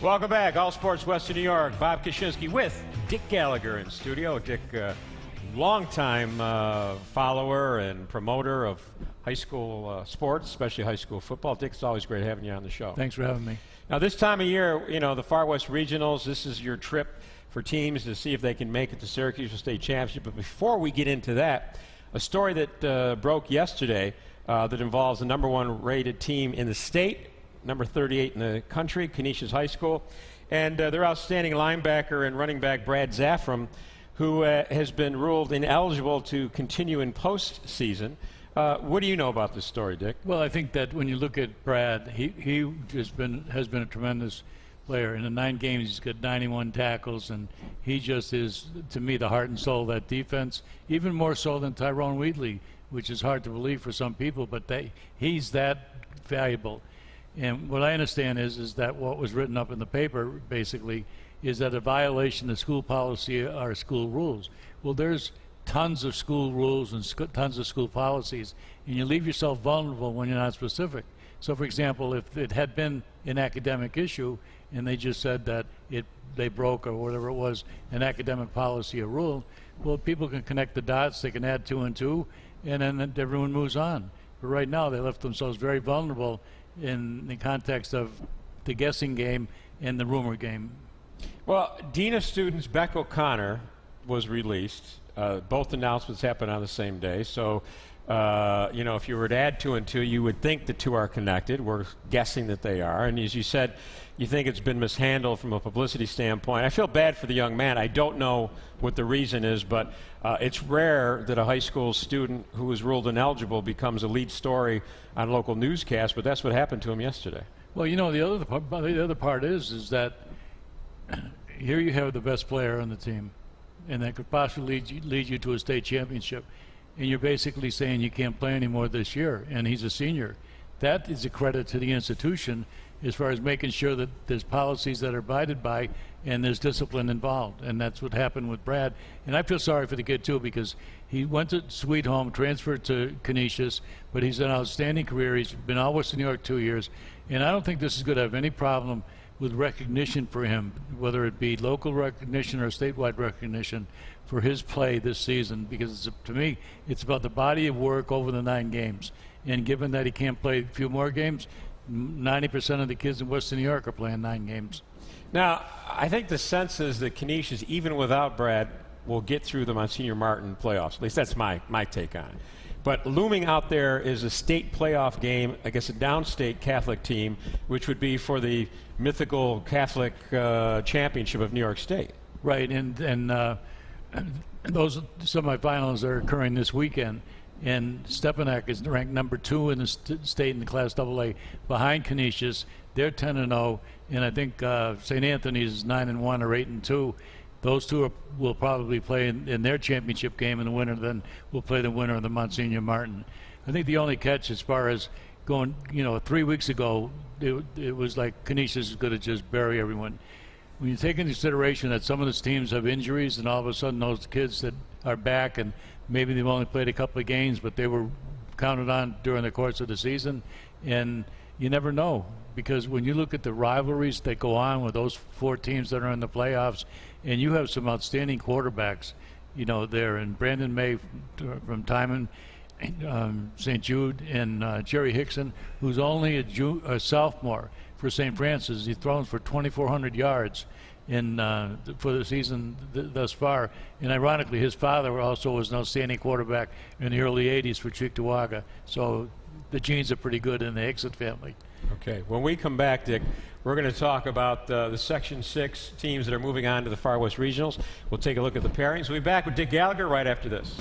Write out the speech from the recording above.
Welcome back, All Sports Western New York. Bob Kaczynski with Dick Gallagher in studio. Dick, longtime follower and promoter of high school sports, especially high school football. Dick, it's always great having you on the show. Thanks for having me. Now, this time of year, you know, the Far West Regionals, this is your trip for teams to see if they can make it to Syracuse State Championship. But before we get into that, a story that broke yesterday that involves the #1 rated team in the state, number 38 in the country, Canisius High School, and their outstanding linebacker and running back Brad Zaffram, who has been ruled ineligible to continue in postseason. What do you know about this story, Dick? Well, I think that when you look at Brad, he has been a tremendous player. In the 9 games, he's got 91 tackles, and he just is, to me, the heart and soul of that defense, even more so than Tyrone Wheatley, which is hard to believe for some people, but he's that valuable. And what I understand is that what was written up in the paper, basically, is that a violation of school policy or school rules. Well, there's tons of school rules and tons of school policies, and you leave yourself vulnerable when you're not specific. So, for example, if it had been an academic issue and they just said that they broke or whatever it was, an academic policy or rule, well, people can connect the dots, they can add 2 and 2, and then everyone moves on. But right now, they left themselves very vulnerable in the context of the guessing game and the rumor game. Well, Dean of Students Beck O'Connor was released. Both announcements happened on the same day. So, you know, if you were to add 2 and 2, you would think the two are connected. We're guessing that they are. And as you said, you think it's been mishandled from a publicity standpoint. I feel bad for the young man. I don't know what the reason is, but it's rare that a high school student who was ruled ineligible becomes a lead story on local newscasts, but that's what happened to him yesterday. Well, you know, the other part is that here you have the best player on the team, and that could possibly lead you to a state championship, and you're basically saying you can't play anymore this year, and he's a senior. That is a credit to the institution as far as making sure that there's policies that are abided by and there's discipline involved, and that's what happened with Brad. And I feel sorry for the kid too, because he went to Sweet Home, transferred to Canisius, but he's an outstanding career. He's been all Western New York 2 years, and I don't think this is going to have any problem with recognition for him, whether it be local recognition or statewide recognition for his play this season, because to me, it's about the body of work over the 9 games. And given that he can't play a few more games, 90% of the kids in Western New York are playing 9 games. Now, I think the sense is that Canisius, even without Brad, will get through the Monsignor Martin playoffs. At least that's my take on it. But looming out there is a state playoff game against a downstate Catholic team, which would be for the mythical Catholic championship of New York State. Right, and those semifinals are occurring this weekend. And Stepanak is ranked #2 in the state in the Class AA, behind Canisius. They're 10-0, and I think St. Anthony's is 9-1 or 8-2. Those two will probably play in their championship game, and the winner then will play the winner of the Monsignor Martin. I think the only catch as far as going, you know, 3 weeks ago, it was like Canisius is going to just bury everyone. When you take into consideration that some of those teams have injuries, and all of a sudden those kids that are back, and maybe they've only played a couple of games, but they were counted on during the course of the season, and you never know, because when you look at the rivalries that go on with those 4 teams that are in the playoffs, and you have some outstanding quarterbacks, you know, there, and Brandon May from Timon, St. Jude, and Jerry Hickson, who's only a sophomore for St. Francis. He's thrown for 2,400 yards for the season thus far. And ironically, his father also was an outstanding quarterback in the early 80s for Cheektowaga. So the genes are pretty good in the Hickson family. Okay, when we come back, Dick, we're going to talk about the Section 6 teams that are moving on to the Far West Regionals. We'll take a look at the pairings. We'll be back with Dick Gallagher right after this.